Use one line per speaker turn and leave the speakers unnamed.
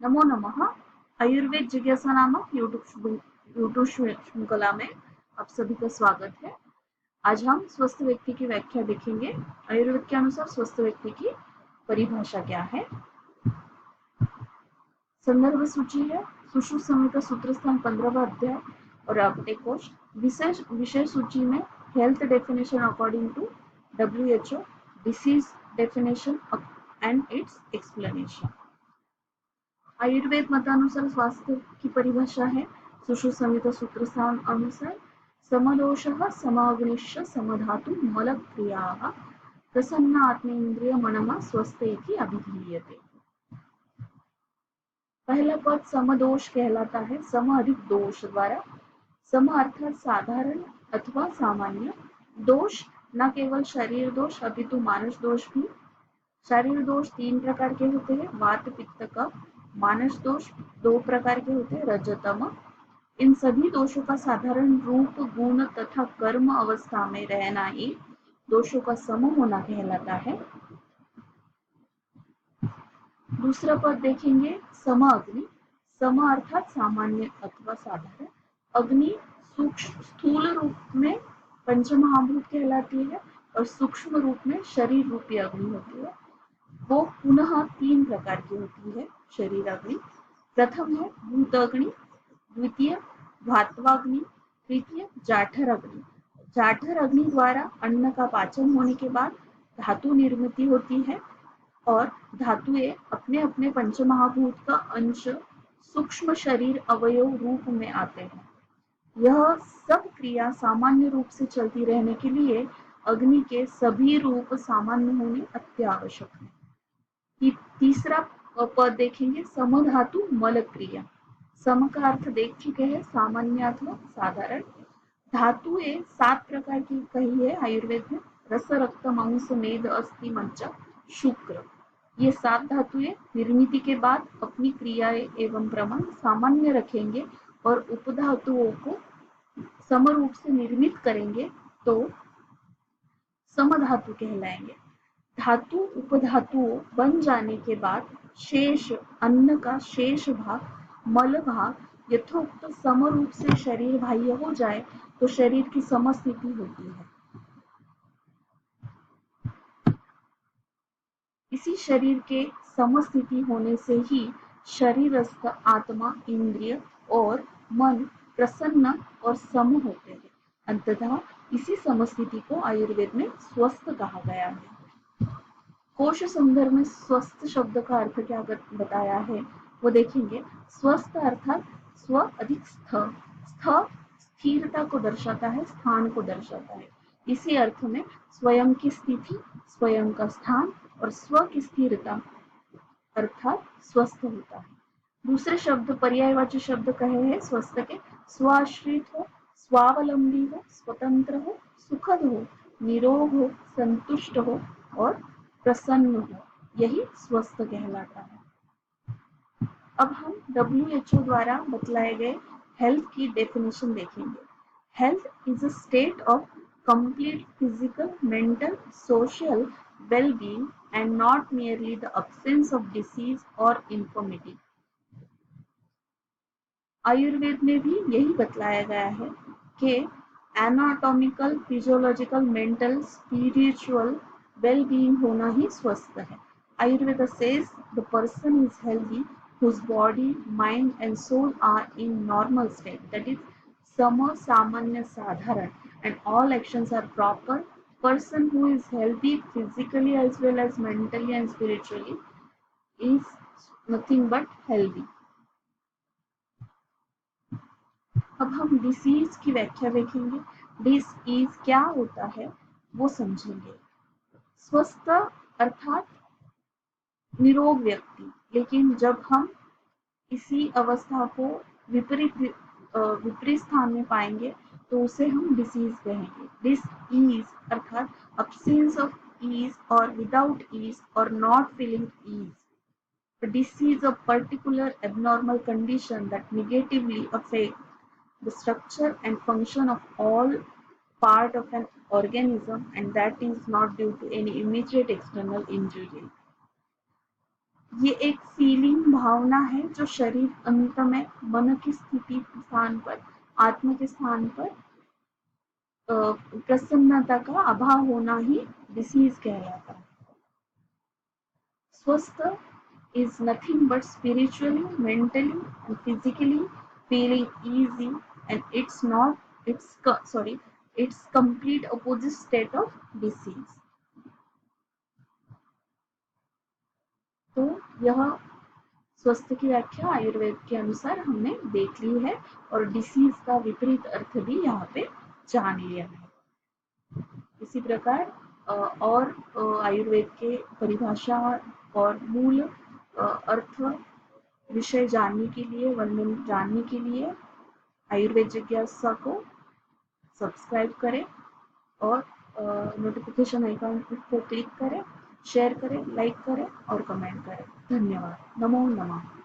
नमो नमः। आयुर्वेद जिज्ञासा नामक यूट्यूब श्रृंखला में आप सभी का स्वागत है। आज हम स्वस्थ व्यक्ति की व्याख्या देखेंगे। आयुर्वेद के अनुसार स्वस्थ व्यक्ति की परिभाषा क्या है। संदर्भ सूची है सुश्रुत संहिता सूत्र स्थान 15वां अध्याय और आपटे कोश। विषय सूची में health definition according to WHO, disease definition and its explanation. Ayurveda मतानुसार स्वास्थ्य की परिभाषा है सुश्रुत संहिता सूत्र स्थान अनुसार समदोषः समाग्निश्च समधातु मलक्रियाः प्रसन्न आत्मेन्द्रिय मनमा स्वस्थ इति अभिधीयते। पहला पद समदोष कहलाता है। सम अधिक दोष द्वारा। सम अर्थात साधारण अथवा सामान्य। दोष न केवल शरीर दोष अपितु मानस दोष भी। शरीर दोष 3 प्रकार के होते हैं, वात पित्त कफ। मानस दोष 2 प्रकार के होते हैं, रजतम। इन सभी दोषों का साधारण रूप, गुण तथा कर्म अवस्था में रहना ही दोषों का सम होना कहलाता है। दूसरा पद देखेंगे सम अग्नि। सम अर्थात सामान्य अथवा साधारण। अग्नि सूक्ष्म स्थूल रूप में पंचमहाभूत कहलाती है और सूक्ष्म रूप में शरीर रूपी अग्नि होती है। वो पुनः 3 प्रकार की होती है शरीर अग्नि। प्रथम है भूत अग्नि, द्वितीय धात्वाग्नि, तृतीय जाठर अग्नि। जाठर अग्नि द्वारा अन्न का पाचन होने के बाद धातु निर्मित होती है और धातुएं अपने अपने पंचमहाभूत का अंश सूक्ष्म शरीर अवयव रूप में आते हैं। यह सब क्रिया सामान्य रूप से चलती रहने के लिए अग्नि के सभी रूप सामान्य होने अत्यावश्यक है। तीसरा पद देखेंगे समधातु मल क्रिया। सम का अर्थ देख चुके हैं, सामान्य अथवा साधारण। धातुएं 7 प्रकार की कही है आयुर्वेद में। रस, रक्त, मांस, मेद, अस्थि, मज्जा, शुक्र। ये 7 धातुएं निर्मिति के बाद अपनी क्रियाएं एवं प्रमाण सामान्य रखेंगे और उपधातुओं को समरूप से निर्मित करेंगे तो समधातु कहलाएंगे। धातु उपधातुओं बन जाने के बाद शेष अन्न का शेष भाग मल भाग यथोक्त समरूप से शरीर बाह्य हो जाए तो शरीर की समस्थिति होती है। इसी शरीर के समस्थिति होने से ही शरीरस्थ आत्मा, इंद्रिय और मन प्रसन्न और सम होते हैं। अंततः इसी समस्थिति को आयुर्वेद में स्वस्थ कहा गया है। कोश संदर्भ में स्वस्थ शब्द का अर्थ क्या बताया है वो देखेंगे। स्वस्थ अर्थात स्व अधिक स्थ। स्थ स्थिरता को दर्शाता है, स्थान को दर्शाता है। इसी अर्थ में स्वयं की स्थिति, स्वयं का स्थान और स्व की स्थिरता अर्थात स्वस्थ होता है। दूसरे शब्द पर्यायवाची शब्द कहे हैं स्वस्थ के। स्वाश्रित हो, स्वावलंबी हो, स्वतंत्र हो, सुखद हो, निरोग हो, संतुष्ट हो और प्रसन्न हो, यही स्वस्थ कहलाता है। अब हम WHO द्वारा बतलाए गए हेल्थ की डेफिनेशन देखेंगे। Health is a state of complete physical, mental, social well-being and not merely the absence of disease or infirmity. Ayurveda में भी यही बतलाया गया है कि anatomical, physiological, mental, spiritual wellbeing होना ही स्वस्थ है। Ayurveda says the person is healthy whose body, mind and soul are in normal state, that is sama, samanya, sadharan, and all actions are proper. Person who is healthy physically as well as mentally and spiritually is nothing but healthy. अब हम disease की व्याख्या देखेंगे। Disease क्या होता है वो समझेंगे। स्वस्थ अर्थात निरोग व्यक्ति, लेकिन जब हम इसी अवस्था को विपरीत स्थान में पाएंगे तो उसे हम डिसीज कहेंगे। डिसईज अर्थात absence of ease or without ease or not feeling ease. A disease is a particular abnormal condition that negatively affects the structure and function of all part of an organism and that is not due to any immediate external injury. ये एक feeling, भावना है जो शरीर अंत में मन की स्थिति स्थान पर, आत्मा के स्थान पर प्रसन्नता का अभाव होना ही डिसीज कहलाता है। स्वस्थ is nothing but spiritually, mentally and physically feeling easy, and it's complete opposite state of disease. तो यह स्वस्थ की व्याख्या आयुर्वेद के अनुसार हमने देख ली है और डिसीज का विपरीत अर्थ भी यहाँ पे जान लिया है। इसी प्रकार और आयुर्वेद के परिभाषा और मूल अर्थ विषय जानने के लिए, वर्णन जानने के लिए आयुर्वेद जिज्ञासा को सब्सक्राइब करें और नोटिफिकेशन आइकन को क्लिक करें, शेयर करें, लाइक करें और कमेंट करें। धन्यवाद। नमो नमः।